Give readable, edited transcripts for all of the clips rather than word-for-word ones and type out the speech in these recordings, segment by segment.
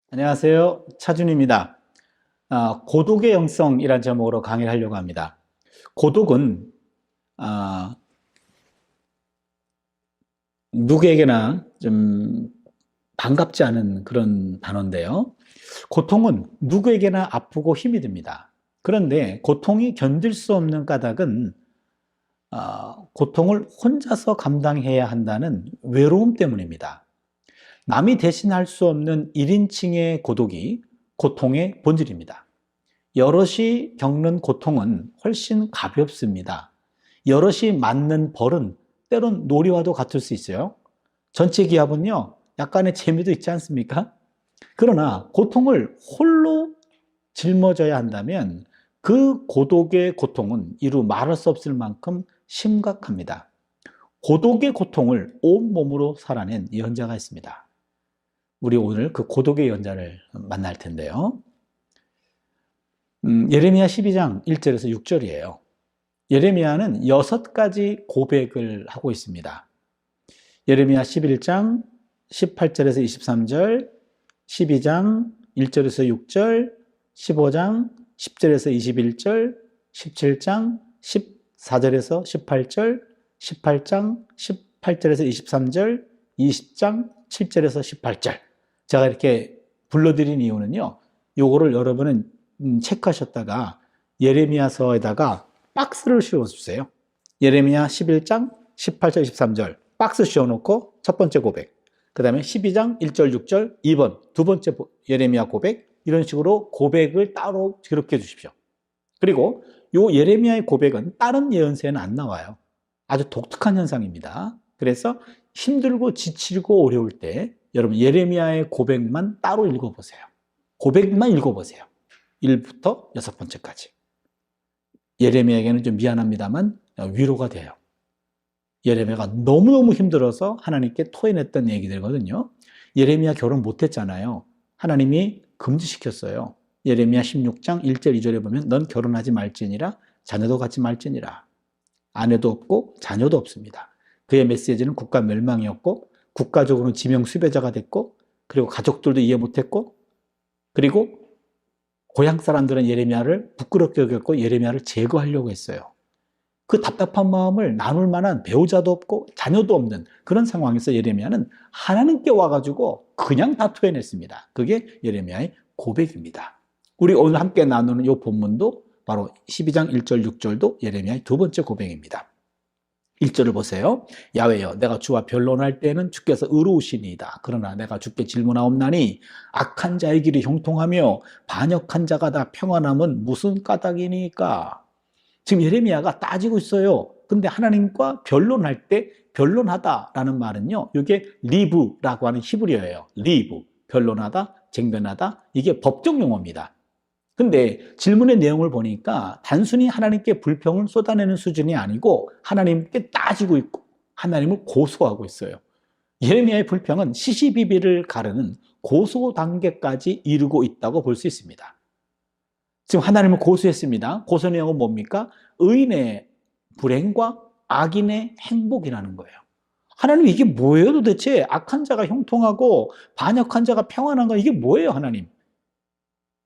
안녕하세요. 차준입니다. 고독의 영성이란 제목으로 강의를 하려고 합니다. 고독은 아, 누구에게나 좀 반갑지 않은 그런 단어인데요. 고통은 누구에게나 아프고 힘이 듭니다. 그런데 고통이 견딜 수 없는 까닭은 고통을 혼자서 감당해야 한다는 외로움 때문입니다. 남이 대신할 수 없는 1인칭의 고독이 고통의 본질입니다. 여럿이 겪는 고통은 훨씬 가볍습니다. 여럿이 맞는 벌은 때론 놀이와도 같을 수 있어요. 전체 기합은요, 약간의 재미도 있지 않습니까? 그러나 고통을 홀로 짊어져야 한다면 그 고독의 고통은 이루 말할 수 없을 만큼 심각합니다. 고독의 고통을 온몸으로 살아낸 예언자가 있습니다. 우리 오늘 그 고독의 예언자를 만날 텐데요. 예레미야 12장 1절에서 6절이에요. 예레미야는 6가지 고백을 하고 있습니다. 예레미야 11장 18절에서 23절, 12장 1절에서 6절, 15장 10절에서 21절, 17장 14절에서 18절, 18장 18절에서 23절, 20장 7절에서 18절. 제가 이렇게 불러드린 이유는요, 요거를 여러분은 체크하셨다가 예레미야서에다가 박스를 씌워주세요. 예레미야 11장 18절 23절 박스 씌워놓고 첫 번째 고백, 그 다음에 12장 1절 6절 2번 두 번째 예레미야 고백, 이런 식으로 고백을 따로 기록해 주십시오. 그리고 요 예레미야의 고백은 다른 예언서에는 안 나와요. 아주 독특한 현상입니다. 그래서 힘들고 지치고 어려울 때 여러분 예레미야의 고백만 따로 읽어보세요. 고백만 읽어보세요. 1부터 6번째까지. 예레미야에게는 좀 미안합니다만 위로가 돼요. 예레미야가 너무너무 힘들어서 하나님께 토해냈던 얘기들거든요. 예레미야 결혼 못했잖아요. 하나님이 금지시켰어요. 예레미야 16장 1절 2절에 보면 넌 결혼하지 말지니라, 자녀도 갖지 말지니라. 아내도 없고 자녀도 없습니다. 그의 메시지는 국가 멸망이었고, 국가적으로는 지명 수배자가 됐고, 그리고 가족들도 이해 못했고, 그리고 고향 사람들은 예레미야를 부끄럽게 여겼고 예레미야를 제거하려고 했어요. 그 답답한 마음을 나눌 만한 배우자도 없고 자녀도 없는 그런 상황에서 예레미야는 하나님께 와가지고 그냥 다 토해냈습니다. 그게 예레미야의 고백입니다. 우리 오늘 함께 나누는 이 본문도 바로 12장 1절 6절도 예레미야의 두 번째 고백입니다. 1절을 보세요. 야훼여, 내가 주와 변론할 때에는 주께서 의로우시니이다. 그러나 내가 주께 질문하옵나니 악한 자의 길이 형통하며 반역한 자가 다 평안함은 무슨 까닭이니까? 지금 예레미야가 따지고 있어요. 근데 하나님과 변론할 때 변론하다라는 말은요, 이게 리브라고 하는 히브리어예요. 리브, 변론하다, 쟁변하다, 이게 법적 용어입니다. 근데 질문의 내용을 보니까 단순히 하나님께 불평을 쏟아내는 수준이 아니고 하나님께 따지고 있고 하나님을 고소하고 있어요. 예레미야의 불평은 시시비비를 가르는 고소 단계까지 이르고 있다고 볼 수 있습니다. 지금 하나님을 고소했습니다. 고소 내용은 뭡니까? 의인의 불행과 악인의 행복이라는 거예요. 하나님, 이게 뭐예요 도대체? 악한 자가 형통하고 반역한 자가 평안한 거, 이게 뭐예요 하나님?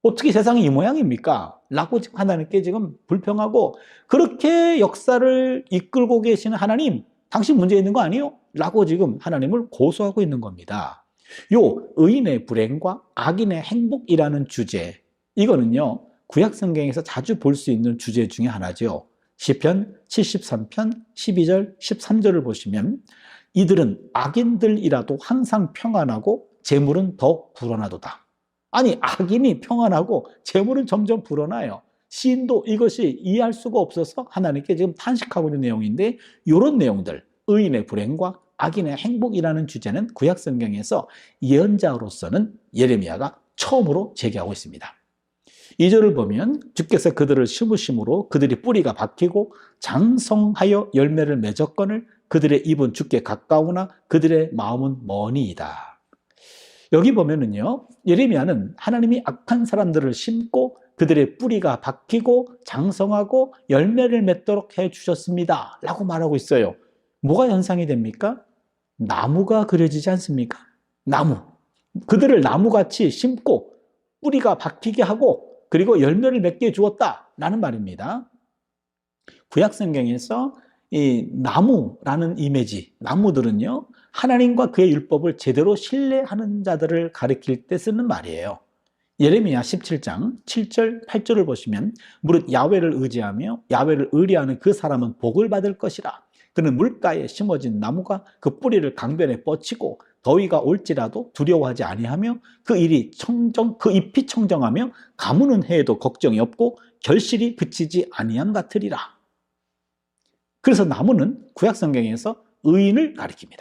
어떻게 세상이 이 모양입니까? 라고 지금 하나님께 지금 불평하고, 그렇게 역사를 이끌고 계시는 하나님, 당신 문제 있는 거 아니에요? 라고 지금 하나님을 고소하고 있는 겁니다. 요 의인의 불행과 악인의 행복이라는 주제, 이거는요 구약 성경에서 자주 볼 수 있는 주제 중에 하나죠. 시편 73편 12절 13절을 보시면 이들은 악인들이라도 항상 평안하고 재물은 더 불어나도다. 아니, 악인이 평안하고 재물은 점점 불어나요. 시인도 이것이 이해할 수가 없어서 하나님께 지금 탄식하고 있는 내용인데, 이런 내용들, 의인의 불행과 악인의 행복이라는 주제는 구약 성경에서 예언자로서는 예레미야가 처음으로 제기하고 있습니다. 2절을 보면 주께서 그들을 심으심으로 그들이 뿌리가 박히고 장성하여 열매를 맺었거늘 그들의 입은 주께 가까우나 그들의 마음은 머니이다. 여기 보면은요, 예레미야는 하나님이 악한 사람들을 심고 그들의 뿌리가 박히고 장성하고 열매를 맺도록 해 주셨습니다 라고 말하고 있어요. 뭐가 연상이 됩니까? 나무가 그려지지 않습니까? 나무. 그들을 나무같이 심고 뿌리가 박히게 하고 그리고 열매를 맺게 주었다라는 말입니다. 구약 성경에서 이 나무라는 이미지, 나무들은요, 하나님과 그의 율법을 제대로 신뢰하는 자들을 가리킬 때 쓰는 말이에요. 예레미야 17장 7절 8절을 보시면 무릇 야훼를 의지하며 야훼를 의뢰하는 그 사람은 복을 받을 것이라. 그는 물가에 심어진 나무가 그 뿌리를 강변에 뻗치고 더위가 올지라도 두려워하지 아니하며 그 잎이 청정하며 가무는 해에도 걱정이 없고 결실이 그치지 아니함 같으리라. 그래서 나무는 구약 성경에서 의인을 가리킵니다.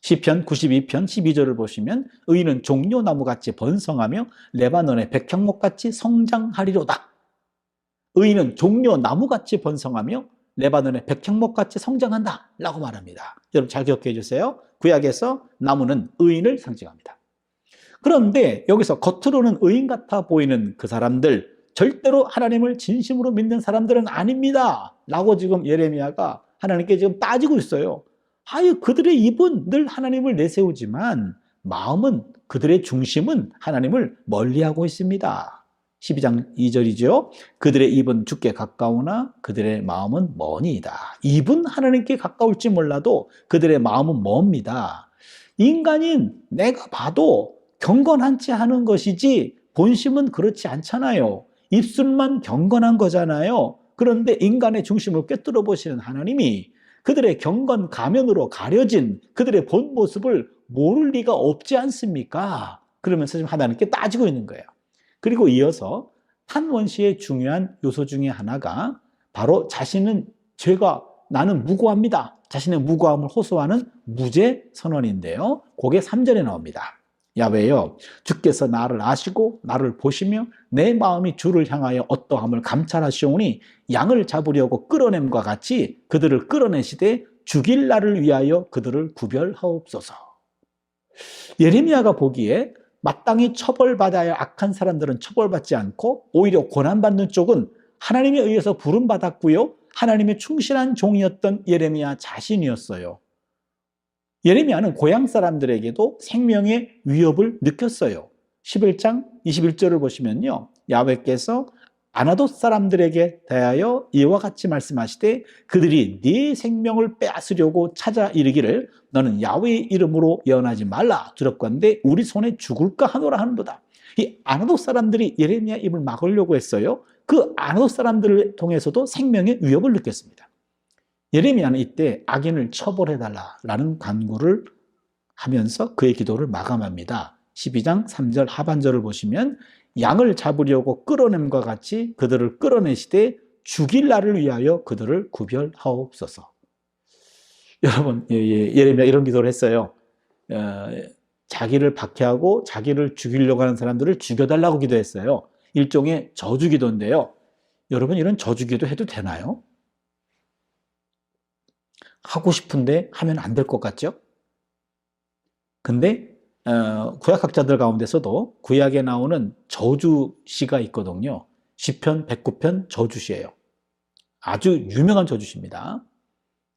시편 92편 12절을 보시면 의인은 종려나무같이 번성하며 레바논의 백향목같이 성장하리로다. 의인은 종려나무같이 번성하며 레바논의 백향목같이 성장한다 라고 말합니다. 여러분 잘 기억해 주세요. 구약에서 나무는 의인을 상징합니다. 그런데 여기서 겉으로는 의인 같아 보이는 그 사람들, 절대로 하나님을 진심으로 믿는 사람들은 아닙니다 라고 지금 예레미야가 하나님께 지금 따지고 있어요. 그들의 입은 늘 하나님을 내세우지만 마음은, 그들의 중심은 하나님을 멀리하고 있습니다. 12장 2절이죠. 그들의 입은 주께 가까우나 그들의 마음은 머니이다. 입은 하나님께 가까울지 몰라도 그들의 마음은 멉니다. 인간인 내가 봐도 경건한지 하는 것이지 본심은 그렇지 않잖아요. 입술만 경건한 거잖아요. 그런데 인간의 중심을 꿰뚫어 보시는 하나님이 그들의 경건 가면으로 가려진 그들의 본 모습을 모를 리가 없지 않습니까? 그러면서 지금 하나님께 따지고 있는 거예요. 그리고 이어서 한원시의 중요한 요소 중에 하나가 바로 나는 무고합니다. 자신의 무고함을 호소하는 무죄 선언인데요. 그게 3절에 나옵니다. 야훼여, 주께서 나를 아시고 나를 보시며 내 마음이 주를 향하여 어떠함을 감찰하시오니 양을 잡으려고 끌어냄과 같이 그들을 끌어내시되 죽일 날을 위하여 그들을 구별하옵소서. 예레미야가 보기에 마땅히 처벌받아야 악한 사람들은 처벌받지 않고 오히려 고난받는 쪽은 하나님에 의해서 부름받았고요, 하나님의 충실한 종이었던 예레미야 자신이었어요. 예레미야는 고향 사람들에게도 생명의 위협을 느꼈어요. 11장 21절을 보시면요, 야훼께서 아나돗 사람들에게 대하여 이와 같이 말씀하시되 그들이 네 생명을 빼앗으려고 찾아 이르기를 너는 야훼의 이름으로 예언하지 말라. 두렵건대 우리 손에 죽을까 하노라 하는도다. 이 아나돗 사람들이 예레미야 입을 막으려고 했어요. 그 아나돗 사람들을 통해서도 생명의 위협을 느꼈습니다. 예레미야는 이때 악인을 처벌해달라는 간구를 하면서 그의 기도를 마감합니다. 12장 3절 하반절을 보시면 양을 잡으려고 끌어냄과 같이 그들을 끌어내시되 죽일 날을 위하여 그들을 구별하옵소서. 여러분, 예레미야 이런 기도를 했어요. 자기를 박해하고 자기를 죽이려고 하는 사람들을 죽여달라고 기도했어요. 일종의 저주기도인데요. 여러분, 이런 저주기도 해도 되나요? 하고 싶은데 하면 안 될 것 같죠? 근데 구약학자들 가운데서도 구약에 나오는 저주시가 있거든요. 시편 109편 저주시예요. 아주 유명한 저주시입니다.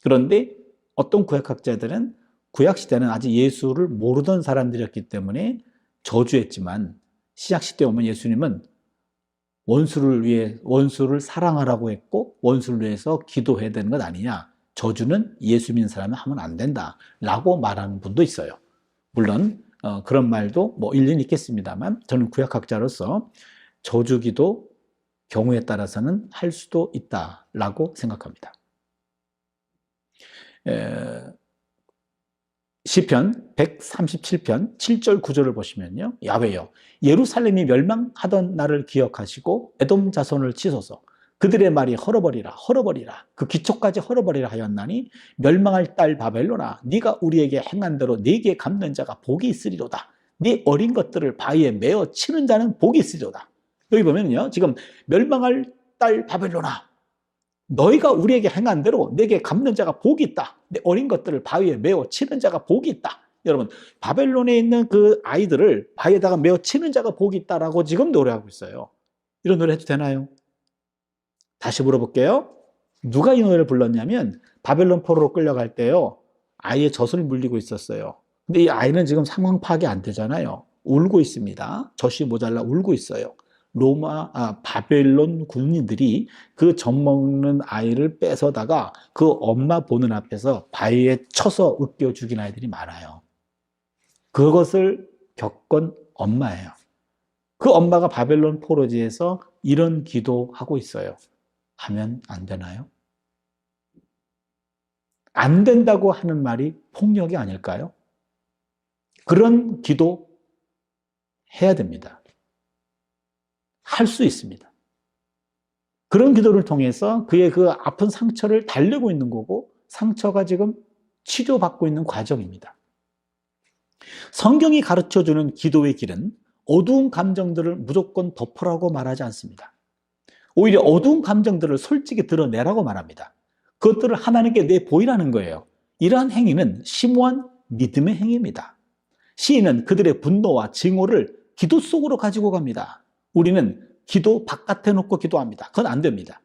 그런데 어떤 구약학자들은 구약시대는 아직 예수를 모르던 사람들이었기 때문에 저주했지만 신약시대에 오면 예수님은 원수를 사랑하라고 했고 원수를 위해서 기도해야 되는 것 아니냐, 저주는 예수 믿는 사람은 하면 안 된다 라고 말하는 분도 있어요. 물론 그런 말도 일리는 있겠습니다만 저는 구약학자로서 저주기도 경우에 따라서는 할 수도 있다라고 생각합니다. 시편 137편 7절 9절을 보시면요, 야훼여, 예루살렘이 멸망하던 날을 기억하시고 에돔 자손을 치소서. 그들의 말이 헐어버리라 그 기초까지 헐어버리라 하였나니 멸망할 딸 바벨론아, 네가 우리에게 행한 대로 네게 갚는 자가 복이 있으리로다. 네 어린 것들을 바위에 메어 치는 자는 복이 있으리로다. 여기 보면요, 지금 멸망할 딸 바벨론아, 너희가 우리에게 행한 대로 네게 갚는 자가 복이 있다. 내 어린 것들을 바위에 메어 치는 자가 복이 있다. 여러분, 바벨론에 있는 그 아이들을 바위에다가 메어 치는 자가 복이 있다라고 지금 노래하고 있어요. 이런 노래 해도 되나요? 다시 물어볼게요. 누가 이 노래를 불렀냐면 바벨론 포로로 끌려갈 때요, 아이의 젖을 물리고 있었어요. 근데 이 아이는 지금 상황 파악이 안 되잖아요. 울고 있습니다. 젖이 모자라 울고 있어요. 바벨론 군인들이 그 젖 먹는 아이를 뺏어다가 그 엄마 보는 앞에서 바위에 쳐서 으깨어 죽인 아이들이 많아요. 그것을 겪은 엄마예요. 그 엄마가 바벨론 포로지에서 이런 기도하고 있어요. 하면 안 되나요? 안 된다고 하는 말이 폭력이 아닐까요? 그런 기도 해야 됩니다. 할 수 있습니다. 그런 기도를 통해서 그의 그 아픈 상처를 달래고 있는 거고, 상처가 지금 치료받고 있는 과정입니다. 성경이 가르쳐주는 기도의 길은 어두운 감정들을 무조건 덮으라고 말하지 않습니다. 오히려 어두운 감정들을 솔직히 드러내라고 말합니다. 그것들을 하나님께 내보이라는 거예요. 이러한 행위는 심오한 믿음의 행위입니다. 시인은 그들의 분노와 증오를 기도 속으로 가지고 갑니다. 우리는 기도 바깥에 놓고 기도합니다. 그건 안 됩니다.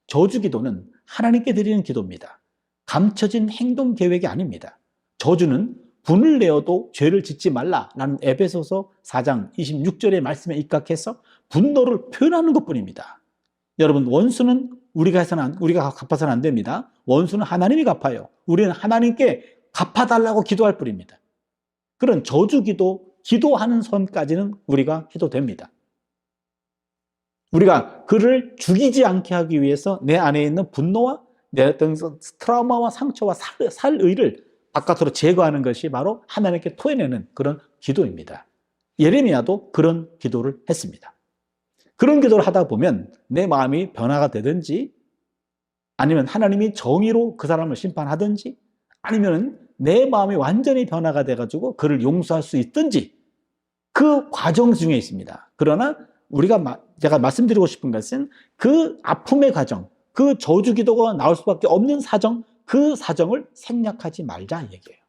저주 기도는 하나님께 드리는 기도입니다. 감춰진 행동 계획이 아닙니다. 저주는 분을 내어도 죄를 짓지 말라라는 에베소서 4장 26절의 말씀에 입각해서 분노를 표현하는 것뿐입니다. 여러분, 원수는 우리가 갚아서는 안 됩니다. 원수는 하나님이 갚아요. 우리는 하나님께 갚아달라고 기도할 뿐입니다. 그런 저주 기도, 기도하는 선까지는 우리가 해도 됩니다. 우리가 그를 죽이지 않게 하기 위해서 내 안에 있는 분노와 내 어떤 트라우마와 상처와 살의를 바깥으로 제거하는 것이 바로 하나님께 토해내는 그런 기도입니다. 예레미야도 그런 기도를 했습니다. 그런 기도를 하다 보면 내 마음이 변화가 되든지, 아니면 하나님이 정의로 그 사람을 심판하든지, 아니면 내 마음이 완전히 변화가 돼가지고 그를 용서할 수 있든지, 그 과정 중에 있습니다. 그러나 제가 말씀드리고 싶은 것은 그 아픔의 과정, 그 저주 기도가 나올 수밖에 없는 사정, 그 사정을 생략하지 말자 이 얘기예요.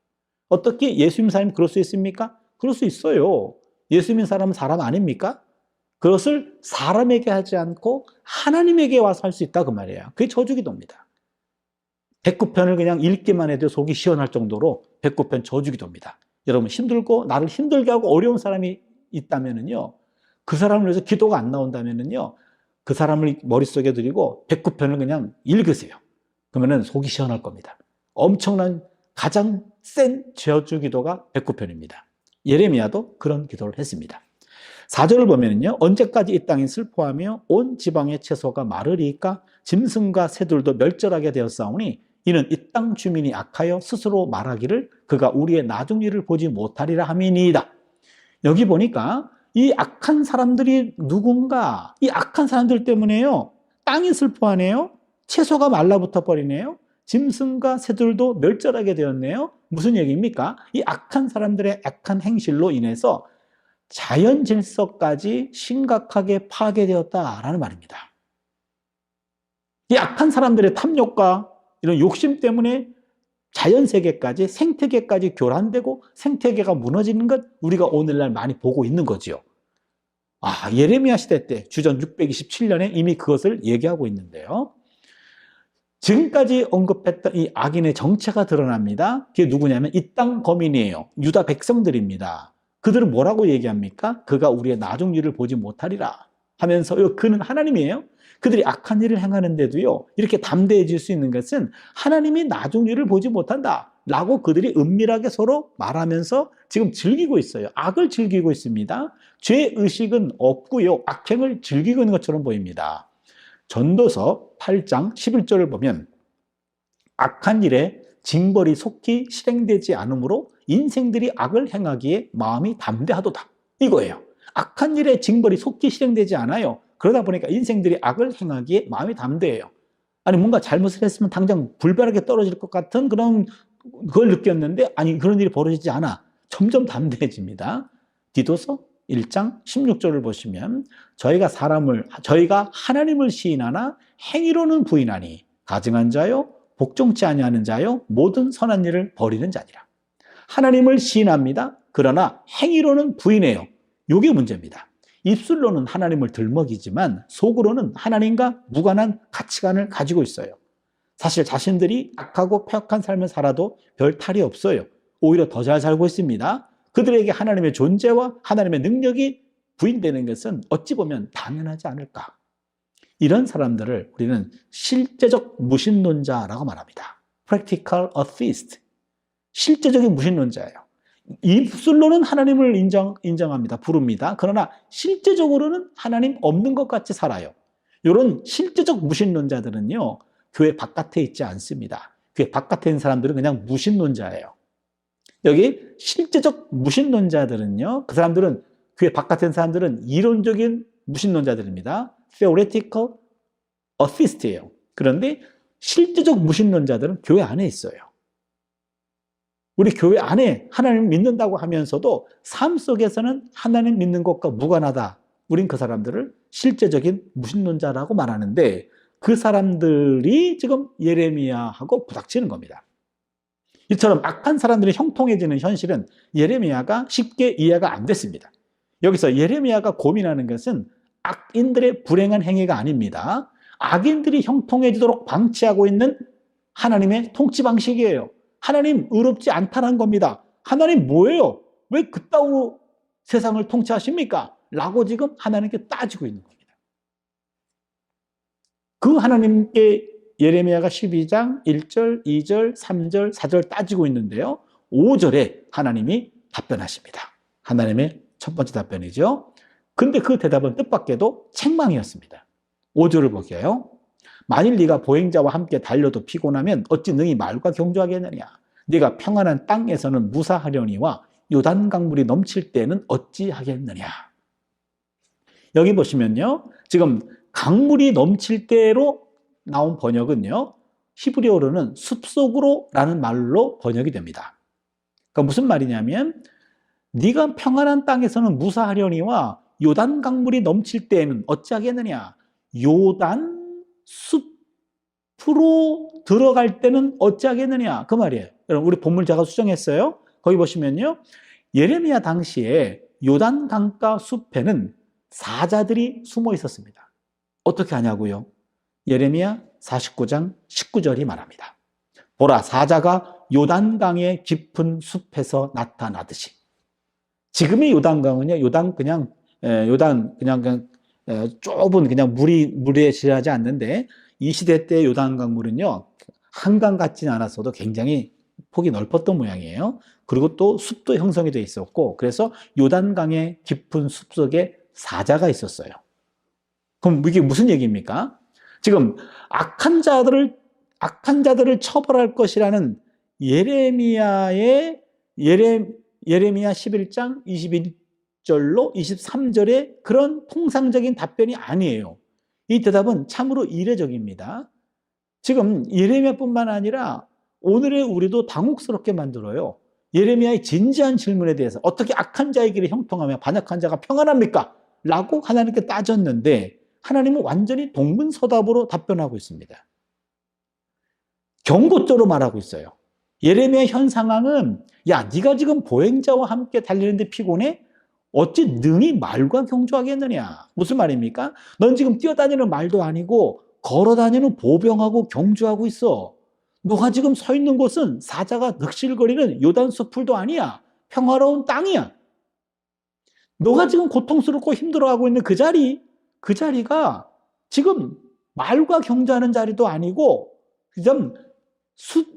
어떻게 예수 믿는 사람이 그럴 수 있습니까? 그럴 수 있어요. 예수 믿는 사람은 사람 아닙니까? 그것을 사람에게 하지 않고 하나님에게 와서 할 수 있다 그 말이에요. 그게 저주 기도입니다. 백구편을 그냥 읽기만 해도 속이 시원할 정도로 백구편 저주 기도입니다. 여러분, 힘들고 나를 힘들게 하고 어려운 사람이 있다면은요, 그 사람을 위해서 기도가 안 나온다면은요, 그 사람을 머릿속에 들이고 백구편을 그냥 읽으세요. 그러면은 속이 시원할 겁니다. 엄청난 가장 센 저주 기도가 백구편입니다. 예레미야도 그런 기도를 했습니다. 4절을 보면은요, 언제까지 이 땅이 슬퍼하며 온 지방의 채소가 마르리까? 짐승과 새들도 멸절하게 되었사오니 이는 이 땅 주민이 악하여 스스로 말하기를 그가 우리의 나중 일을 보지 못하리라 함이니이다. 여기 보니까 이 악한 사람들이 누군가, 이 악한 사람들 때문에요, 땅이 슬퍼하네요, 채소가 말라붙어 버리네요, 짐승과 새들도 멸절하게 되었네요. 무슨 얘기입니까? 이 악한 사람들의 악한 행실로 인해서 자연 질서까지 심각하게 파괴되었다라는 말입니다. 이 악한 사람들의 탐욕과 이런 욕심 때문에 자연 세계까지, 생태계까지 교란되고 생태계가 무너지는 것, 우리가 오늘날 많이 보고 있는 거지요. 예레미야 시대 때 주전 627년에 이미 그것을 얘기하고 있는데요. 지금까지 언급했던 이 악인의 정체가 드러납니다. 그게 누구냐면 이 땅 거민이에요. 유다 백성들입니다. 그들은 뭐라고 얘기합니까? 그가 우리의 나중 일을 보지 못하리라 하면서, 그는 하나님이에요. 그들이 악한 일을 행하는데도요, 이렇게 담대해질 수 있는 것은 하나님이 나중 일을 보지 못한다 라고 그들이 은밀하게 서로 말하면서 지금 즐기고 있어요. 악을 즐기고 있습니다. 죄의식은 없고요, 악행을 즐기고 있는 것처럼 보입니다. 전도서 8장 11절을 보면 악한 일에 징벌이 속히 실행되지 않으므로 인생들이 악을 행하기에 마음이 담대하도다, 이거예요. 악한 일에 징벌이 속히 실행되지 않아요. 그러다 보니까 인생들이 악을 행하기에 마음이 담대해요. 아니, 뭔가 잘못을 했으면 당장 불벼락에 떨어질 것 같은 그걸 느꼈는데, 아니, 그런 일이 벌어지지 않아. 점점 담대해집니다. 디도서 1장 16절을 보시면 저희가 하나님을 시인하나 행위로는 부인하니 가증한 자요 복종치 아니하는 자요 모든 선한 일을 버리는 자니라. 하나님을 시인합니다. 그러나 행위로는 부인해요. 이게 문제입니다. 입술로는 하나님을 들먹이지만 속으로는 하나님과 무관한 가치관을 가지고 있어요. 사실 자신들이 악하고 폐역한 삶을 살아도 별 탈이 없어요. 오히려 더 잘 살고 있습니다. 그들에게 하나님의 존재와 하나님의 능력이 부인되는 것은 어찌 보면 당연하지 않을까. 이런 사람들을 우리는 실제적 무신론자라고 말합니다. Practical atheist. 실제적인 무신론자예요. 입술로는 하나님을 인정합니다. 부릅니다. 그러나 실제적으로는 하나님 없는 것 같이 살아요. 이런 실제적 무신론자들은요, 교회 바깥에 있지 않습니다. 교회 바깥에 있는 사람들은 그냥 무신론자예요. 여기 실제적 무신론자들은요, 그 사람들은, 교회 바깥에 있는 사람들은 이론적인 무신론자들입니다. Theoretical atheist예요. 그런데 실제적 무신론자들은 교회 안에 있어요. 우리 교회 안에 하나님 믿는다고 하면서도 삶 속에서는 하나님 믿는 것과 무관하다. 우린 그 사람들을 실제적인 무신론자라고 말하는데, 그 사람들이 지금 예레미야하고 부닥치는 겁니다. 이처럼 악한 사람들이 형통해지는 현실은 예레미야가 쉽게 이해가 안 됐습니다. 여기서 예레미야가 고민하는 것은 악인들의 불행한 행위가 아닙니다. 악인들이 형통해지도록 방치하고 있는 하나님의 통치 방식이에요. 하나님 의롭지 않다는 겁니다. 하나님 뭐예요? 왜 그따위로 세상을 통치하십니까? 라고 지금 하나님께 따지고 있는 겁니다. 그 하나님께 예레미야가 12장 1절, 2절, 3절, 4절 따지고 있는데요. 5절에 하나님이 답변하십니다. 하나님의 첫 번째 답변이죠. 근데 그 대답은 뜻밖에도 책망이었습니다. 5절을 볼게요. 만일 네가 보행자와 함께 달려도 피곤하면 어찌 능히 말과 경주하겠느냐. 네가 평안한 땅에서는 무사하려니와 요단 강물이 넘칠 때는 어찌 하겠느냐. 여기 보시면요, 지금 강물이 넘칠 때로 나온 번역은요, 히브리어로는 숲속으로 라는 말로 번역이 됩니다. 그러니까 무슨 말이냐면, 네가 평안한 땅에서는 무사하려니와 요단 강물이 넘칠 때에는 어찌하겠느냐. 요단 숲으로 들어갈 때는 어찌하겠느냐. 그 말이에요. 여러분, 우리 본문 제가 수정했어요. 거기 보시면요, 예레미야 당시에 요단 강가 숲에는 사자들이 숨어 있었습니다. 어떻게 하냐고요? 예레미야 49장 19절이 말합니다. 보라, 사자가 요단강의 깊은 숲에서 나타나듯이. 지금의 요단강은요, 요단 그냥 좁은 그냥 물에 지나지 않는데, 이 시대 때 요단강 물은요, 한강 같지는 않았어도 굉장히 폭이 넓었던 모양이에요. 그리고 또 숲도 형성이 돼 있었고, 그래서 요단강의 깊은 숲 속에 사자가 있었어요. 그럼 이게 무슨 얘기입니까? 지금 악한 자들을 처벌할 것이라는 예레미야 11장 21절로 23절의 그런 통상적인 답변이 아니에요. 이 대답은 참으로 이례적입니다. 지금 예레미야뿐만 아니라 오늘의 우리도 당혹스럽게 만들어요. 예레미야의 진지한 질문에 대해서 어떻게 악한 자의 길에 형통하며 반역한 자가 평안합니까? 라고 하나님께 따졌는데, 하나님은 완전히 동문서답으로 답변하고 있습니다. 경고조로 말하고 있어요. 예레미야 현 상황은, 야, 네가 지금 보행자와 함께 달리는데 피곤해? 어찌 능히 말과 경주하겠느냐. 무슨 말입니까? 넌 지금 뛰어다니는 말도 아니고 걸어다니는 보병하고 경주하고 있어. 너가 지금 서 있는 곳은 사자가 득실거리는 요단 숲풀도 아니야. 평화로운 땅이야. 너가 지금 고통스럽고 힘들어하고 있는 그 자리가 지금 말과 경주하는 자리도 아니고, 그냥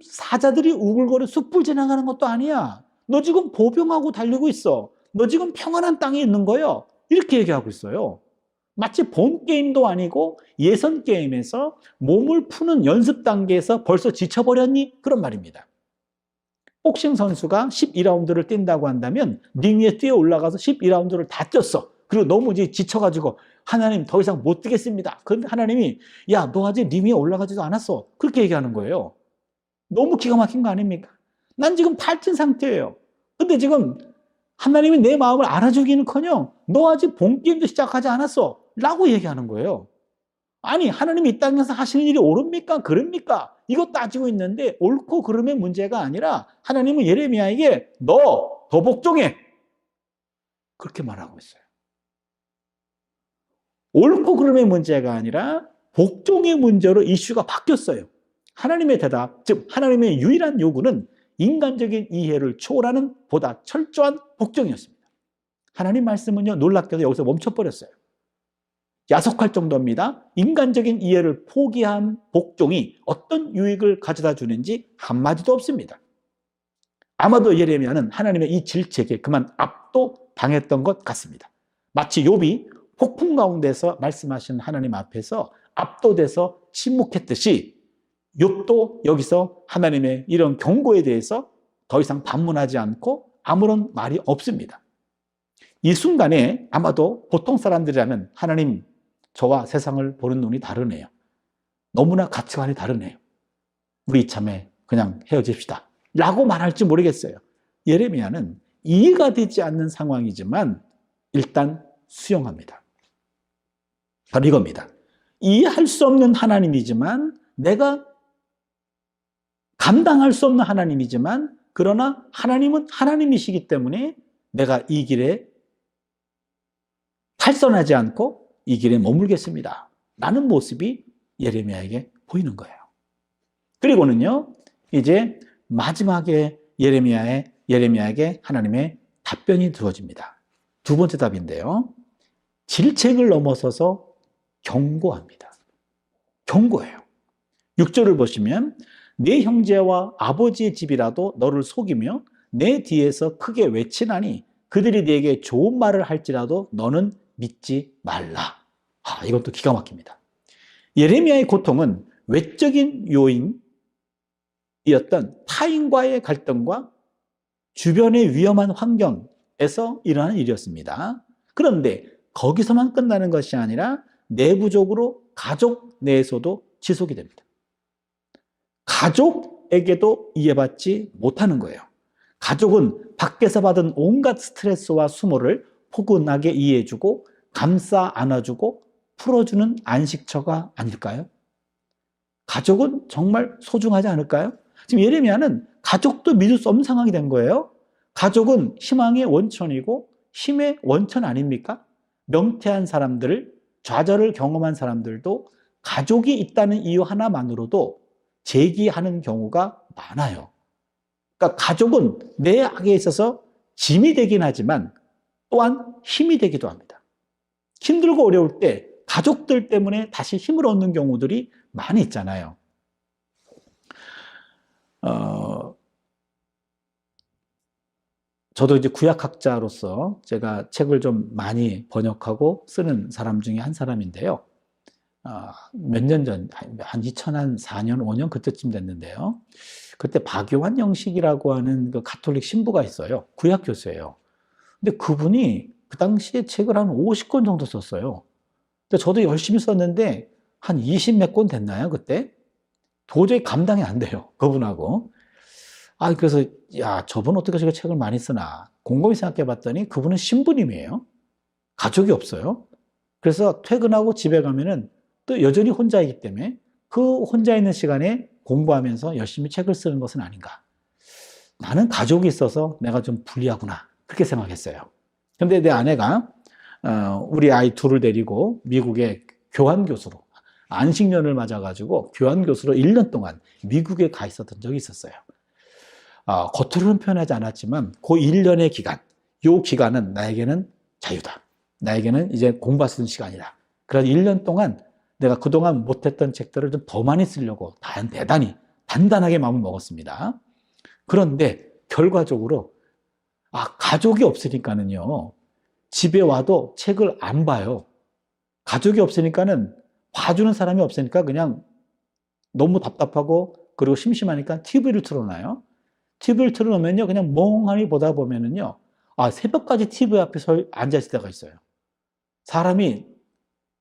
사자들이 우글거려 숲을 지나가는 것도 아니야. 너 지금 보병하고 달리고 있어. 너 지금 평안한 땅에 있는 거예요. 이렇게 얘기하고 있어요. 마치 본 게임도 아니고 예선 게임에서 몸을 푸는 연습 단계에서 벌써 지쳐버렸니? 그런 말입니다. 복싱 선수가 12라운드를 뛴다고 한다면 링 위에 뛰어 올라가서 12라운드를 다 뛰었어. 그리고 너무 이제 지쳐가지고 하나님 더 이상 못 뛰겠습니다. 그런데 하나님이, 야, 너 아직 링 위에 올라가지도 않았어. 그렇게 얘기하는 거예요. 너무 기가 막힌 거 아닙니까? 난 지금 탈진 상태예요. 근데 지금 하나님이 내 마음을 알아주기는커녕 너 아직 본 게임도 시작하지 않았어 라고 얘기하는 거예요. 아니, 하나님이 이 땅에서 하시는 일이 옳습니까? 그럽니까? 이거 따지고 있는데, 옳고 그름의 문제가 아니라 하나님은 예레미야에게 너 더 복종해, 그렇게 말하고 있어요. 옳고 그름의 문제가 아니라 복종의 문제로 이슈가 바뀌었어요. 하나님의 대답, 즉 하나님의 유일한 요구는 인간적인 이해를 초월하는 보다 철저한 복종이었습니다. 하나님 말씀은요, 놀랍게도 여기서 멈춰버렸어요. 야속할 정도입니다. 인간적인 이해를 포기한 복종이 어떤 유익을 가져다 주는지 한마디도 없습니다. 아마도 예레미야는 하나님의 이 질책에 그만 압도당했던 것 같습니다. 마치 욥이 폭풍 가운데서 말씀하신 하나님 앞에서 압도돼서 침묵했듯이 욥도 여기서 하나님의 이런 경고에 대해서 더 이상 반문하지 않고 아무런 말이 없습니다. 이 순간에 아마도 보통 사람들이라면 하나님, 저와 세상을 보는 눈이 다르네요. 너무나 가치관이 다르네요. 우리 이참에 그냥 헤어집시다 라고 말할지 모르겠어요. 예레미야는 이해가 되지 않는 상황이지만 일단 수용합니다. 바로 이겁니다. 이해할 수 없는 하나님이지만, 내가 감당할 수 없는 하나님이지만, 그러나 하나님은 하나님이시기 때문에 내가 이 길에 탈선하지 않고 이 길에 머물겠습니다 라는 모습이 예레미야에게 보이는 거예요. 그리고는요, 이제 마지막에 예레미야에게 하나님의 답변이 주어집니다. 두 번째 답인데요, 질책을 넘어서서 경고합니다. 경고해요. 6절을 보시면, 내 형제와 아버지의 집이라도 너를 속이며 내 뒤에서 크게 외치나니 그들이 네게 좋은 말을 할지라도 너는 믿지 말라. 이것도 기가 막힙니다. 예레미야의 고통은 외적인 요인이었던 타인과의 갈등과 주변의 위험한 환경에서 일어나는 일이었습니다. 그런데 거기서만 끝나는 것이 아니라 내부적으로 가족 내에서도 지속이 됩니다. 가족에게도 이해받지 못하는 거예요. 가족은 밖에서 받은 온갖 스트레스와 수모를 포근하게 이해해주고 감싸 안아주고 풀어주는 안식처가 아닐까요? 가족은 정말 소중하지 않을까요? 지금 예레미야는 가족도 믿을 수 없는 상황이 된 거예요. 가족은 희망의 원천이고 힘의 원천 아닙니까? 명태한 사람들, 좌절을 경험한 사람들도 가족이 있다는 이유 하나만으로도 제기하는 경우가 많아요. 그러니까 가족은 내 악에 있어서 짐이 되긴 하지만 또한 힘이 되기도 합니다. 힘들고 어려울 때 가족들 때문에 다시 힘을 얻는 경우들이 많이 있잖아요. 저도 이제 구약학자로서 제가 책을 좀 많이 번역하고 쓰는 사람 중에 한 사람인데요. 몇 년 전, 한 2004년, 5년 그때쯤 됐는데요. 그때 박요한 영식이라고 하는 그 가톨릭 신부가 있어요. 구약 교수예요. 근데 그분이 그 당시에 책을 한 50권 정도 썼어요. 근데 저도 열심히 썼는데 한 20 몇 권 됐나요, 그때? 도저히 감당이 안 돼요, 그분하고. 그래서, 저분 어떻게 저렇게 책을 많이 쓰나. 곰곰이 생각해 봤더니 그분은 신부님이에요. 가족이 없어요. 그래서 퇴근하고 집에 가면은 또 여전히 혼자이기 때문에 그 혼자 있는 시간에 공부하면서 열심히 책을 쓰는 것은 아닌가. 나는 가족이 있어서 내가 좀 불리하구나. 그렇게 생각했어요. 근데 내 아내가 우리 아이 둘을 데리고 미국에 교환교수로, 안식년을 맞아가지고 교환교수로 1년 동안 미국에 가 있었던 적이 있었어요. 겉으로는 표현하지 않았지만 그 1년의 기간, 이 기간은 나에게는 자유다. 나에게는 이제 공부할 수 있는 시간이다. 그래서 1년 동안 내가 그동안 못했던 책들을 좀 더 많이 쓰려고 대단히 단단하게 마음을 먹었습니다. 그런데 결과적으로 가족이 없으니까는요, 집에 와도 책을 안 봐요. 가족이 없으니까는 봐주는 사람이 없으니까 그냥 너무 답답하고 그리고 심심하니까 TV를 틀어놔요. TV를 틀어놓으면요, 그냥 멍하니 보다 보면은요, 새벽까지 TV 앞에 앉아있을 때가 있어요. 사람이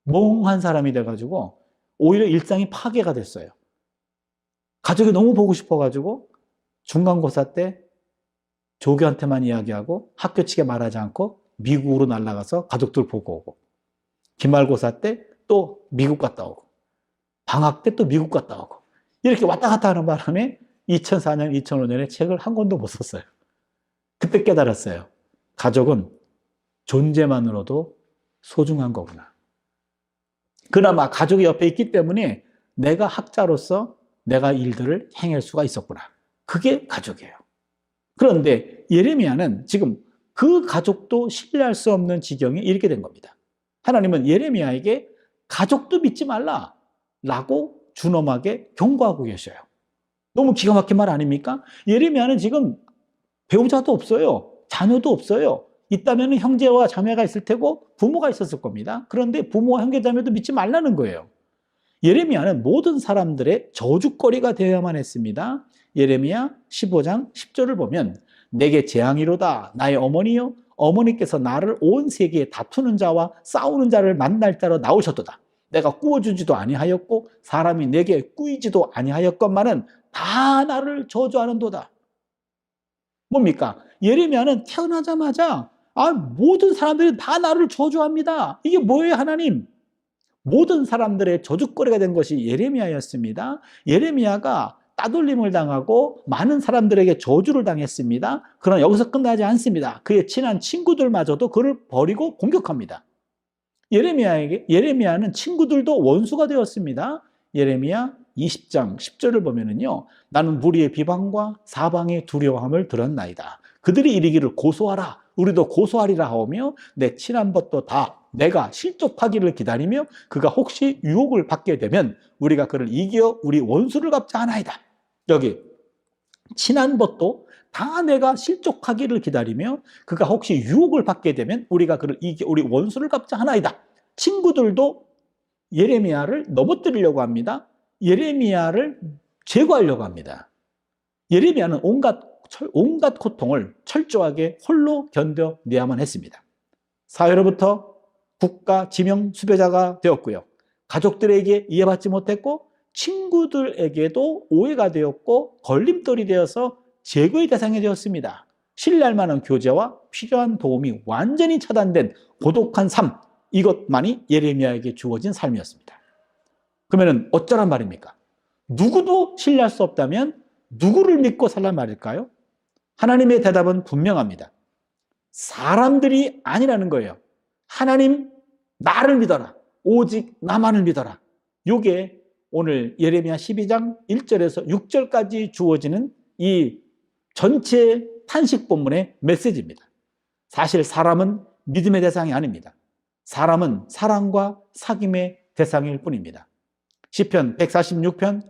멍한 사람이 돼가지고 오히려 일상이 파괴가 됐어요. 가족이 너무 보고 싶어가지고 중간고사 때 조교한테만 이야기하고 학교 측에 말하지 않고 미국으로 날아가서 가족들 보고 오고, 기말고사 때 또 미국 갔다 오고, 방학 때 또 미국 갔다 오고, 이렇게 왔다 갔다 하는 바람에 2004년, 2005년에 책을 한 권도 못 썼어요. 그때 깨달았어요. 가족은 존재만으로도 소중한 거구나. 그나마 가족이 옆에 있기 때문에 내가 학자로서 내가 일들을 행할 수가 있었구나. 그게 가족이에요. 그런데 예레미야는 지금 그 가족도 신뢰할 수 없는 지경에 이르게 된 겁니다. 하나님은 예레미야에게 가족도 믿지 말라 라고 준엄하게 경고하고 계셔요. 너무 기가 막힌 말 아닙니까? 예레미야는 지금 배우자도 없어요. 자녀도 없어요. 있다면 형제와 자매가 있을 테고 부모가 있었을 겁니다. 그런데 부모와 형제 자매도 믿지 말라는 거예요. 예레미야는 모든 사람들의 저주거리가 되어야만 했습니다. 예레미야 15장 10절을 보면 내게 재앙이로다 나의 어머니여 어머니께서 나를 온 세계에 다투는 자와 싸우는 자를 만날 자로 나오셨도다. 내가 꾸어주지도 아니하였고 사람이 내게 꾸이지도 아니하였건만은 다 나를 저주하는도다. 뭡니까? 예레미야는 태어나자마자 모든 사람들이 다 나를 저주합니다. 이게 뭐예요, 하나님? 모든 사람들의 저주거리가 된 것이 예레미야였습니다. 예레미야가 따돌림을 당하고 많은 사람들에게 저주를 당했습니다. 그러나 여기서 끝나지 않습니다. 그의 친한 친구들마저도 그를 버리고 공격합니다. 예레미야는 친구들도 원수가 되었습니다. 예레미야 20장 10절을 보면은요, 나는 무리의 비방과 사방의 두려움을 들었나이다. 그들이 이르기를 고소하라, 우리도 고소하리라 하오며 내 친한 벗도 다 내가 실족하기를 기다리며 그가 혹시 유혹을 받게 되면 우리가 그를 이겨 우리 원수를 갚자 하나이다. 여기 친한 벗도 다 내가 실족하기를 기다리며 그가 혹시 유혹을 받게 되면 우리가 그를 이겨 우리 원수를 갚자 하나이다. 친구들도 예레미야를 넘어뜨리려고 합니다. 예레미야를 제거하려고 합니다. 예레미야는 온갖 고통을 철저하게 홀로 견뎌내야만 했습니다. 사회로부터 국가 지명 수배자가 되었고요. 가족들에게 이해받지 못했고 친구들에게도 오해가 되었고 걸림돌이 되어서 제거의 대상이 되었습니다. 신뢰할 만한 교제와 필요한 도움이 완전히 차단된 고독한 삶, 이것만이 예레미야에게 주어진 삶이었습니다. 그러면 어쩌란 말입니까? 누구도 신뢰할 수 없다면 누구를 믿고 살란 말일까요? 하나님의 대답은 분명합니다. 사람들이 아니라는 거예요. 하나님, 나를 믿어라. 오직 나만을 믿어라. 이게 오늘 예레미야 12장 1절에서 6절까지 주어지는 이 전체 탄식 본문의 메시지입니다. 사실 사람은 믿음의 대상이 아닙니다. 사람은 사랑과 사귐의 대상일 뿐입니다. 시편 146편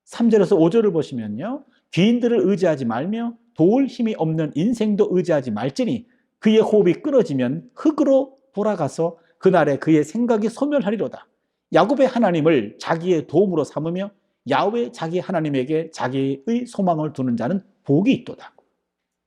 3절에서 5절을 보시면요, 귀인들을 의지하지 말며 도울 힘이 없는 인생도 의지하지 말지니 그의 호흡이 끊어지면 흙으로 돌아가서 그날에 그의 생각이 소멸하리로다. 야곱의 하나님을 자기의 도움으로 삼으며 야훼 자기 하나님에게 자기의 소망을 두는 자는 복이 있도다.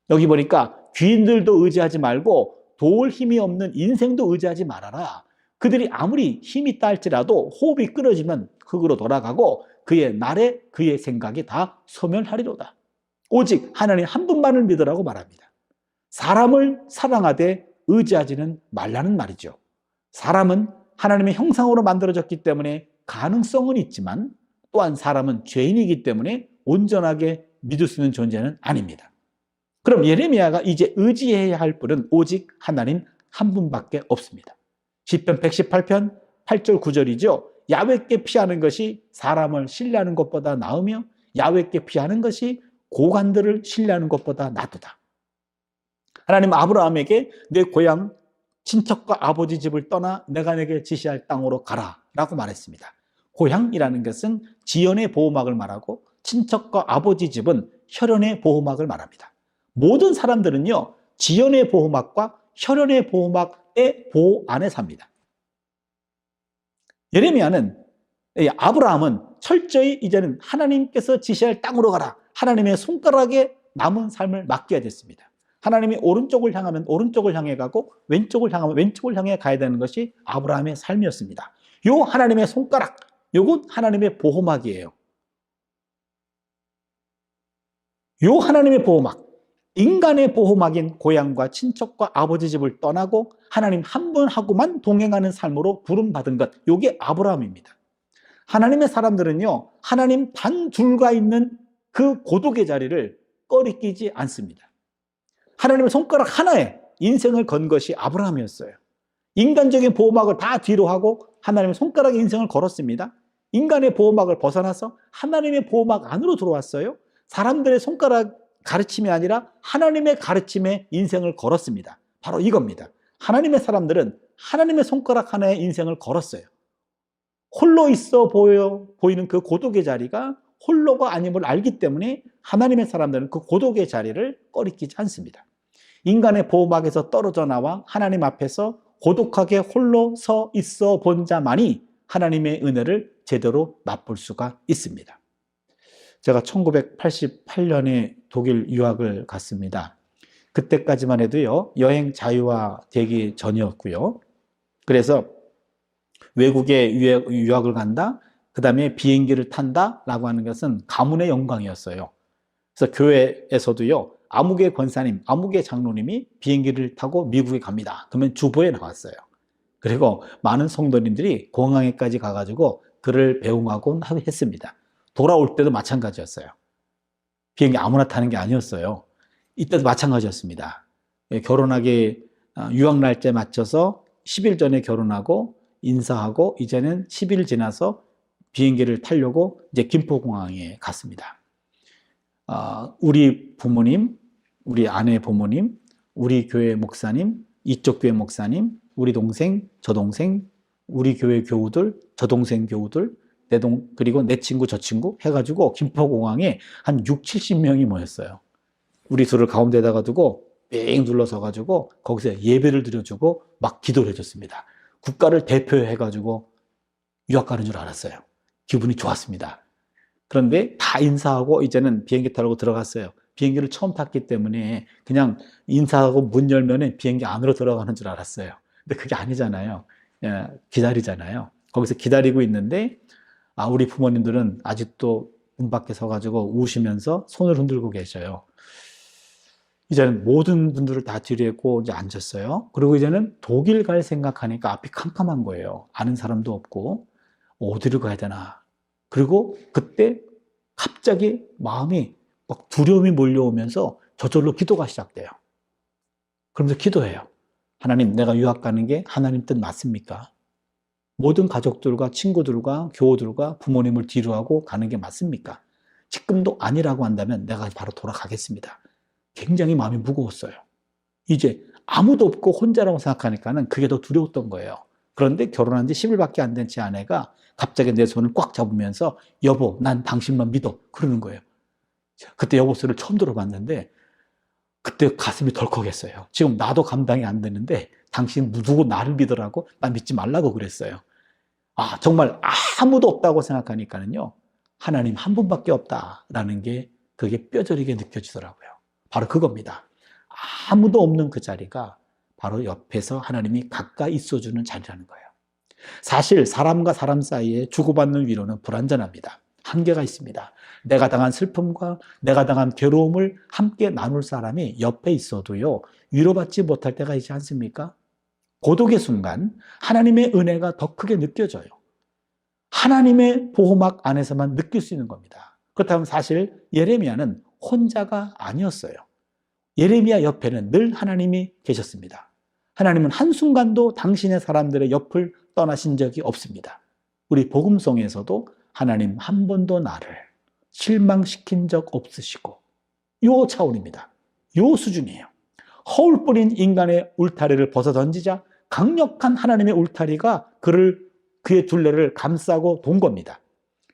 여기 보니까 귀인들도 의지하지 말고 도울 힘이 없는 인생도 의지하지 말아라. 그들이 아무리 힘이 있다 할지라도 호흡이 끊어지면 흙으로 돌아가고 그의 날에 그의 생각이 다 소멸하리로다. 오직 하나님 한 분만을 믿으라고 말합니다. 사람을 사랑하되 의지하지는 말라는 말이죠. 사람은 하나님의 형상으로 만들어졌기 때문에 가능성은 있지만 또한 사람은 죄인이기 때문에 온전하게 믿을 수 있는 존재는 아닙니다. 그럼 예레미야가 이제 의지해야 할 분은 오직 하나님 한 분밖에 없습니다. 시편 118편 8절 9절이죠. 야훼께 피하는 것이 사람을 신뢰하는 것보다 나으며 야훼께 피하는 것이 고관들을 신뢰하는 것보다 낫도다. 하나님 아브라함에게 내 고향 친척과 아버지 집을 떠나 내가 내게 지시할 땅으로 가라 라고 말했습니다. 고향이라는 것은 지연의 보호막을 말하고 친척과 아버지 집은 혈연의 보호막을 말합니다. 모든 사람들은요, 지연의 보호막과 혈연의 보호막의 보호 안에 삽니다. 아브라함은 철저히 이제는 하나님께서 지시할 땅으로 가라, 하나님의 손가락에 남은 삶을 맡겨야 됐습니다. 하나님이 오른쪽을 향하면 오른쪽을 향해 가고 왼쪽을 향하면 왼쪽을 향해 가야 되는 것이 아브라함의 삶이었습니다. 요 하나님의 손가락, 요건 하나님의 보호막이에요. 요 하나님의 보호막, 인간의 보호막인 고향과 친척과 아버지 집을 떠나고 하나님 한 분하고만 동행하는 삶으로 부름받은 것, 요게 아브라함입니다. 하나님의 사람들은요, 하나님 단 둘과 있는 그 고독의 자리를 꺼리끼지 않습니다. 하나님의 손가락 하나에 인생을 건 것이 아브라함이었어요. 인간적인 보호막을 다 뒤로 하고 하나님의 손가락에 인생을 걸었습니다. 인간의 보호막을 벗어나서 하나님의 보호막 안으로 들어왔어요. 사람들의 손가락 가르침이 아니라 하나님의 가르침에 인생을 걸었습니다. 바로 이겁니다. 하나님의 사람들은 하나님의 손가락 하나에 인생을 걸었어요. 홀로 있어 보이는 그 고독의 자리가 홀로가 아님을 알기 때문에 하나님의 사람들은 그 고독의 자리를 꺼리끼지 않습니다. 인간의 보호막에서 떨어져 나와 하나님 앞에서 고독하게 홀로 서 있어 본 자만이 하나님의 은혜를 제대로 맛볼 수가 있습니다. 제가 1988년에 독일 유학을 갔습니다. 그때까지만 해도요, 여행 자유화 되기 전이었고요. 그래서 외국에 유학을 간다, 그 다음에 비행기를 탄다라고 하는 것은 가문의 영광이었어요. 그래서 교회에서도요, 아무개 권사님, 아무개 장로님이 비행기를 타고 미국에 갑니다. 그러면 주보에 나왔어요. 그리고 많은 성도님들이 공항에까지 가가지고 그를 배웅하곤 했습니다. 돌아올 때도 마찬가지였어요. 비행기 아무나 타는 게 아니었어요. 이때도 마찬가지였습니다. 결혼하기 유학 날짜에 맞춰서 10일 전에 결혼하고 인사하고 이제는 10일 지나서 비행기를 타려고 이제 김포공항에 갔습니다. 우리 부모님, 우리 아내 부모님, 우리 교회 목사님, 이쪽 교회 목사님, 우리 동생, 저 동생, 우리 교회 교우들, 저 동생 교우들, 그리고 내 친구, 저 친구 해가지고 김포공항에 한 6, 70명이 모였어요. 우리 둘을 가운데다가 두고 뺑 둘러서가지고 거기서 예배를 드려주고 막 기도를 해줬습니다. 국가를 대표해가지고 유학 가는 줄 알았어요. 기분이 좋았습니다. 그런데 다 인사하고 이제는 비행기 타려고 들어갔어요. 비행기를 처음 탔기 때문에 그냥 인사하고 문 열면 비행기 안으로 들어가는 줄 알았어요. 근데 그게 아니잖아요. 기다리잖아요. 거기서 기다리고 있는데 우리 부모님들은 아직도 문 밖에 서가지고 우시면서 손을 흔들고 계셔요. 이제는 모든 분들을 다 뒤로했고 이제 앉았어요. 그리고 이제는 독일 갈 생각하니까 앞이 캄캄한 거예요. 아는 사람도 없고 어디로 가야 되나. 그리고 그때 갑자기 마음이 막 두려움이 몰려오면서 저절로 기도가 시작돼요. 그러면서 기도해요. 하나님, 내가 유학 가는 게 하나님 뜻 맞습니까? 모든 가족들과 친구들과 교우들과 부모님을 뒤로하고 가는 게 맞습니까? 지금도 아니라고 한다면 내가 바로 돌아가겠습니다. 굉장히 마음이 무거웠어요. 이제 아무도 없고 혼자라고 생각하니까는 그게 더 두려웠던 거예요. 그런데 결혼한 지 10일밖에 안 된 제 아내가 갑자기 내 손을 꽉 잡으면서 여보, 난 당신만 믿어. 그러는 거예요. 그때 여보 소리를 처음 들어봤는데 그때 가슴이 덜컥했어요. 지금 나도 감당이 안 되는데 당신 누구 나를 믿으라고? 나 믿지 말라고 그랬어요. 정말 아무도 없다고 생각하니까는요, 하나님 한 분밖에 없다라는 게 그게 뼈저리게 느껴지더라고요. 바로 그겁니다. 아무도 없는 그 자리가 바로 옆에서 하나님이 가까이 있어주는 자리라는 거예요. 사실 사람과 사람 사이에 주고받는 위로는 불완전합니다. 한계가 있습니다. 내가 당한 슬픔과 내가 당한 괴로움을 함께 나눌 사람이 옆에 있어도요, 위로받지 못할 때가 있지 않습니까? 고독의 순간 하나님의 은혜가 더 크게 느껴져요. 하나님의 보호막 안에서만 느낄 수 있는 겁니다. 그렇다면 사실 예레미야는 혼자가 아니었어요. 예레미야 옆에는 늘 하나님이 계셨습니다. 하나님은 한순간도 당신의 사람들의 옆을 떠나신 적이 없습니다. 우리 복음송에서도 하나님 한 번도 나를 실망시킨 적 없으시고, 요 차원입니다. 요 수준이에요. 허울 뿌린 인간의 울타리를 벗어 던지자 강력한 하나님의 울타리가 그의 둘레를 감싸고 돈 겁니다.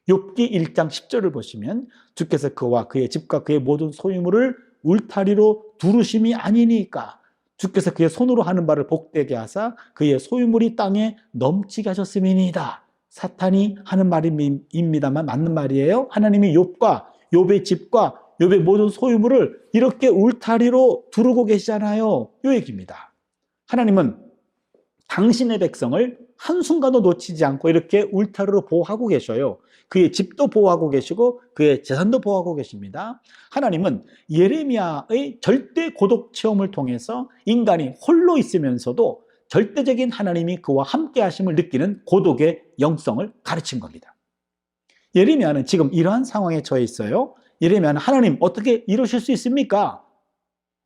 욥기 1장 10절을 보시면 주께서 그와 그의 집과 그의 모든 소유물을 울타리로 두르심이 아니니까 주께서 그의 손으로 하는 바를 복되게 하사 그의 소유물이 땅에 넘치게 하셨음이니이다. 사탄이 하는 말입니다만 맞는 말이에요. 하나님이 욥의 집과 욥의 모든 소유물을 이렇게 울타리로 두르고 계시잖아요. 요 얘기입니다. 하나님은 당신의 백성을 한순간도 놓치지 않고 이렇게 울타리로 보호하고 계셔요. 그의 집도 보호하고 계시고 그의 재산도 보호하고 계십니다. 하나님은 예레미야의 절대 고독 체험을 통해서 인간이 홀로 있으면서도 절대적인 하나님이 그와 함께 하심을 느끼는 고독의 영성을 가르친 겁니다. 예레미야는 지금 이러한 상황에 처해 있어요. 예레미야는 하나님 어떻게 이러실 수 있습니까?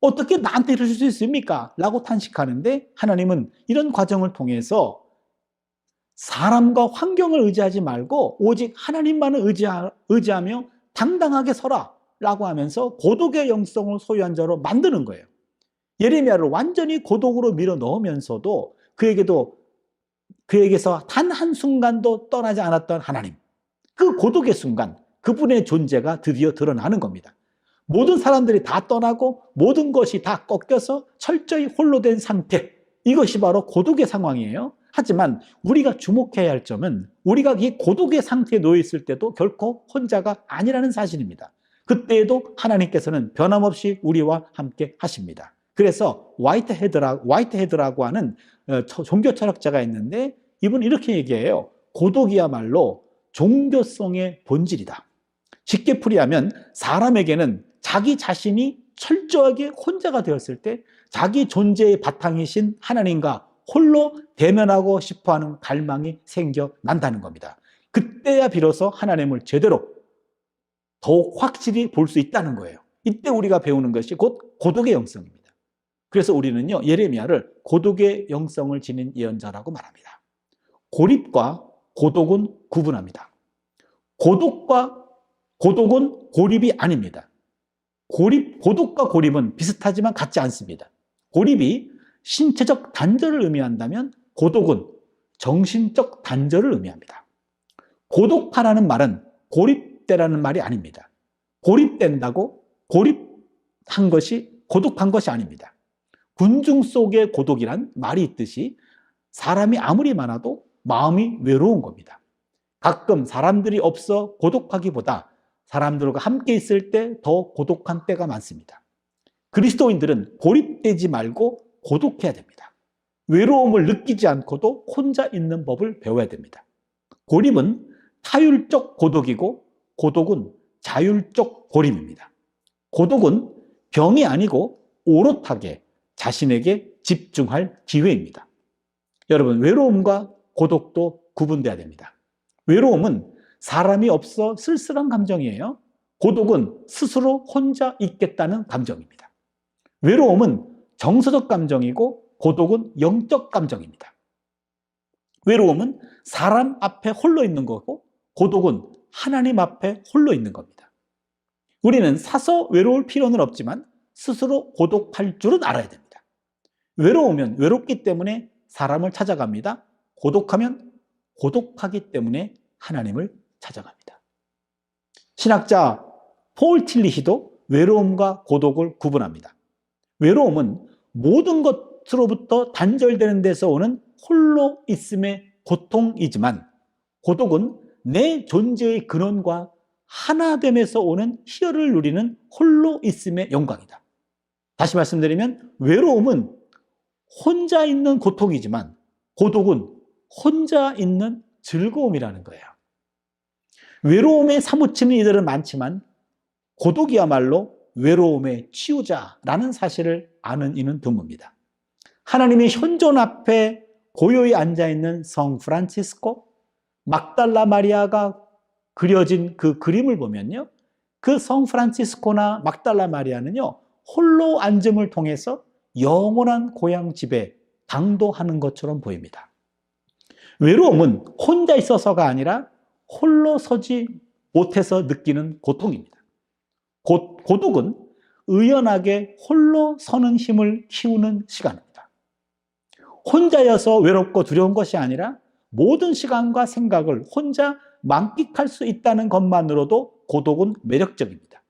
어떻게 나한테 이러실 수 있습니까? 라고 탄식하는데 하나님은 이런 과정을 통해서 사람과 환경을 의지하지 말고 오직 하나님만을 의지하며 당당하게 서라 라고 하면서 고독의 영성을 소유한 자로 만드는 거예요. 예레미야를 완전히 고독으로 밀어 넣으면서도 그에게서 단 한순간도 떠나지 않았던 하나님, 그 고독의 순간 그분의 존재가 드디어 드러나는 겁니다. 모든 사람들이 다 떠나고 모든 것이 다 꺾여서 철저히 홀로 된 상태, 이것이 바로 고독의 상황이에요. 하지만 우리가 주목해야 할 점은 우리가 이 고독의 상태에 놓여 있을 때도 결코 혼자가 아니라는 사실입니다. 그때에도 하나님께서는 변함없이 우리와 함께 하십니다. 그래서 화이트헤드라고 하는 종교 철학자가 있는데, 이분은 이렇게 얘기해요. 고독이야말로 종교성의 본질이다. 쉽게 풀이하면 사람에게는 자기 자신이 철저하게 혼자가 되었을 때 자기 존재의 바탕이신 하나님과 홀로 대면하고 싶어하는 갈망이 생겨난다는 겁니다. 그때야 비로소 하나님을 제대로 더욱 확실히 볼 수 있다는 거예요. 이때 우리가 배우는 것이 곧 고독의 영성입니다. 그래서 우리는요, 예레미야를 고독의 영성을 지닌 예언자라고 말합니다. 고립과 고독은 구분합니다. 고독은 고립이 아닙니다. 고독과 고립은 비슷하지만 같지 않습니다. 고립이 신체적 단절을 의미한다면 고독은 정신적 단절을 의미합니다. 고독하라는 말은 고립되라는 말이 아닙니다. 고립된다고 고립한 것이 고독한 것이 아닙니다. 군중 속의 고독이란 말이 있듯이 사람이 아무리 많아도 마음이 외로운 겁니다. 가끔 사람들이 없어 고독하기보다 사람들과 함께 있을 때 더 고독한 때가 많습니다. 그리스도인들은 고립되지 말고 고독해야 됩니다. 외로움을 느끼지 않고도 혼자 있는 법을 배워야 됩니다. 고립은 타율적 고독이고 고독은 자율적 고립입니다. 고독은 병이 아니고 오롯하게 자신에게 집중할 기회입니다. 여러분, 외로움과 고독도 구분돼야 됩니다. 외로움은 사람이 없어 쓸쓸한 감정이에요. 고독은 스스로 혼자 있겠다는 감정입니다. 외로움은 정서적 감정이고 고독은 영적 감정입니다. 외로움은 사람 앞에 홀로 있는 거고 고독은 하나님 앞에 홀로 있는 겁니다. 우리는 사서 외로울 필요는 없지만 스스로 고독할 줄은 알아야 됩니다. 외로우면 외롭기 때문에 사람을 찾아갑니다. 고독하면 고독하기 때문에 하나님을 찾아갑니다. 신학자 폴 틸리히도 외로움과 고독을 구분합니다. 외로움은 모든 것으로부터 단절되는 데서 오는 홀로 있음의 고통이지만 고독은 내 존재의 근원과 하나됨에서 오는 희열을 누리는 홀로 있음의 영광이다. 다시 말씀드리면 외로움은 혼자 있는 고통이지만 고독은 혼자 있는 즐거움이라는 거예요. 외로움에 사무치는 이들은 많지만 고독이야말로 외로움의 치유자라는 사실을 아는 이는 드뭅니다. 하나님의 현존 앞에 고요히 앉아있는 성 프란치스코, 막달라 마리아가 그려진 그 그림을 보면요, 그 성 프란치스코나 막달라 마리아는요, 홀로 앉음을 통해서 영원한 고향 집에 당도하는 것처럼 보입니다. 외로움은 혼자 있어서가 아니라 홀로 서지 못해서 느끼는 고통입니다. 고독은 의연하게 홀로 서는 힘을 키우는 시간입니다. 혼자여서 외롭고 두려운 것이 아니라 모든 시간과 생각을 혼자 만끽할 수 있다는 것만으로도 고독은 매력적입니다.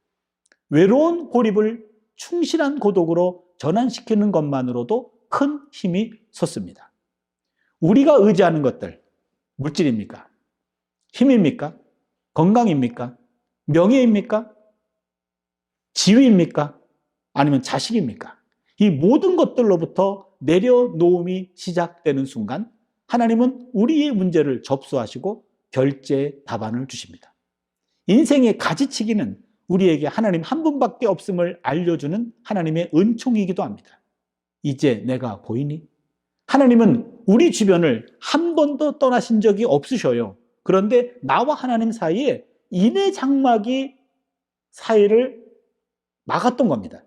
외로운 고립을 충실한 고독으로 전환시키는 것만으로도 큰 힘이 솟습니다. 우리가 의지하는 것들, 물질입니까? 힘입니까? 건강입니까? 명예입니까? 지위입니까? 아니면 자식입니까? 이 모든 것들로부터 내려놓음이 시작되는 순간 하나님은 우리의 문제를 접수하시고 결제의 답안을 주십니다. 인생의 가지치기는 우리에게 하나님 한 분밖에 없음을 알려주는 하나님의 은총이기도 합니다. 이제 내가 보이니? 하나님은 우리 주변을 한 번도 떠나신 적이 없으셔요. 그런데 나와 하나님 사이에 인의 장막이 사이를 막았던 겁니다.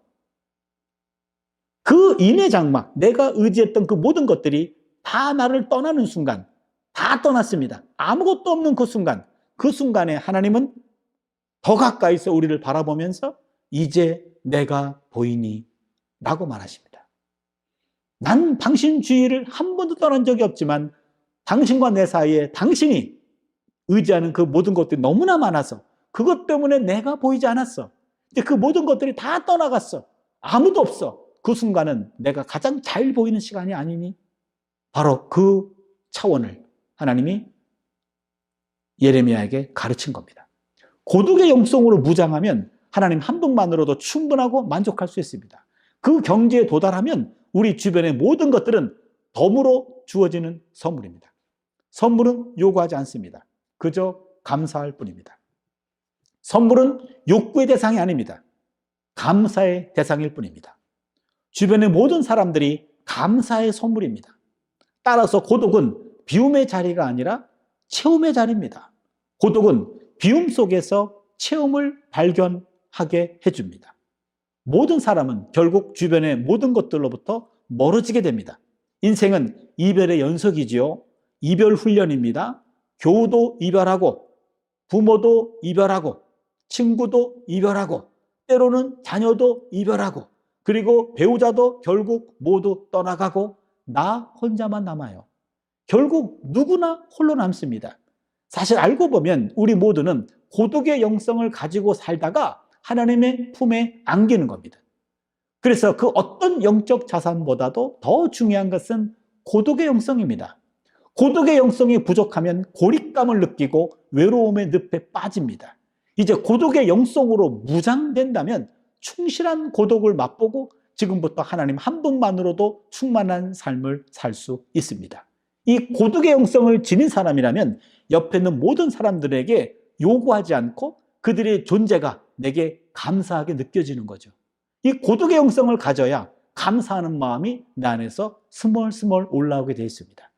그 인의 장막, 내가 의지했던 그 모든 것들이 다 나를 떠나는 순간, 다 떠났습니다. 아무것도 없는 그 순간에 하나님은 더 가까이서 우리를 바라보면서 이제 내가 보이니 라고 말하십니다. 난 당신 주위를 한 번도 떠난 적이 없지만 당신과 내 사이에 당신이 의지하는 그 모든 것들이 너무나 많아서 그것 때문에 내가 보이지 않았어. 근데 그 모든 것들이 다 떠나갔어. 아무도 없어. 그 순간은 내가 가장 잘 보이는 시간이 아니니? 바로 그 차원을 하나님이 예레미야에게 가르친 겁니다. 고독의 영성으로 무장하면 하나님 한 분만으로도 충분하고 만족할 수 있습니다. 그 경지에 도달하면 우리 주변의 모든 것들은 덤으로 주어지는 선물입니다. 선물은 요구하지 않습니다. 그저 감사할 뿐입니다. 선물은 욕구의 대상이 아닙니다. 감사의 대상일 뿐입니다. 주변의 모든 사람들이 감사의 선물입니다. 따라서 고독은 비움의 자리가 아니라 체험의 자리입니다. 고독은 비움 속에서 체험을 발견하게 해줍니다. 모든 사람은 결국 주변의 모든 것들로부터 멀어지게 됩니다. 인생은 이별의 연속이지요. 이별 훈련입니다. 교우도 이별하고, 부모도 이별하고, 친구도 이별하고, 때로는 자녀도 이별하고, 그리고 배우자도 결국 모두 떠나가고 나 혼자만 남아요. 결국 누구나 홀로 남습니다. 사실 알고 보면 우리 모두는 고독의 영성을 가지고 살다가 하나님의 품에 안기는 겁니다. 그래서 그 어떤 영적 자산보다도 더 중요한 것은 고독의 영성입니다. 고독의 영성이 부족하면 고립감을 느끼고 외로움의 늪에 빠집니다. 이제 고독의 영성으로 무장된다면 충실한 고독을 맛보고 지금부터 하나님 한 분만으로도 충만한 삶을 살 수 있습니다. 이 고독의 영성을 지닌 사람이라면 옆에 있는 모든 사람들에게 요구하지 않고 그들의 존재가 내게 감사하게 느껴지는 거죠. 이 고독의 영성을 가져야 감사하는 마음이 내 안에서 스멀스멀 올라오게 되어 있습니다.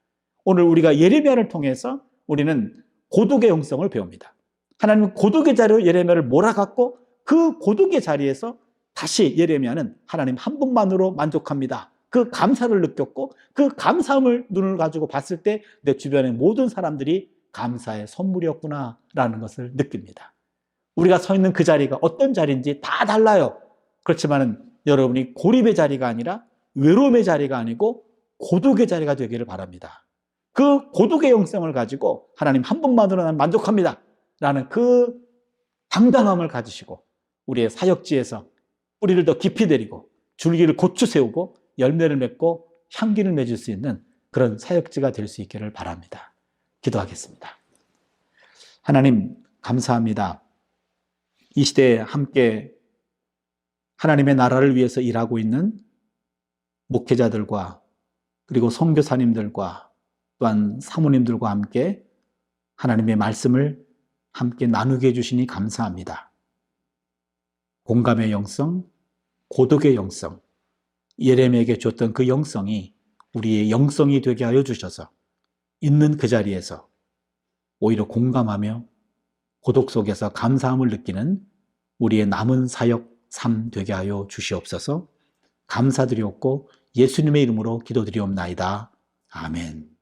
오늘 우리가 예레미야를 통해서 우리는 고독의 영성을 배웁니다. 하나님은 고독의 자리로 예레미야를 몰아갔고 그 고독의 자리에서 다시 예레미야는 하나님 한 분만으로 만족합니다. 그 감사를 느꼈고 그 감사함을 눈을 가지고 봤을 때 내 주변의 모든 사람들이 감사의 선물이었구나 라는 것을 느낍니다. 우리가 서 있는 그 자리가 어떤 자리인지 다 달라요. 그렇지만 여러분이 고립의 자리가 아니라 외로움의 자리가 아니고 고독의 자리가 되기를 바랍니다. 그 고독의 영성을 가지고 하나님 한 분만으로 난 만족합니다 라는 그 당당함을 가지시고 우리의 사역지에서 뿌리를 더 깊이 내리고 줄기를 고추 세우고 열매를 맺고 향기를 맺을 수 있는 그런 사역지가 될 수 있기를 바랍니다. 기도하겠습니다. 하나님 감사합니다. 이 시대에 함께 하나님의 나라를 위해서 일하고 있는 목회자들과 그리고 선교사님들과 또한 사모님들과 함께 하나님의 말씀을 함께 나누게 해주시니 감사합니다. 공감의 영성, 고독의 영성, 예레미야에게 줬던 그 영성이 우리의 영성이 되게 하여 주셔서 있는 그 자리에서 오히려 공감하며 고독 속에서 감사함을 느끼는 우리의 남은 사역 삶 되게 하여 주시옵소서. 감사드리옵고 예수님의 이름으로 기도드리옵나이다. 아멘.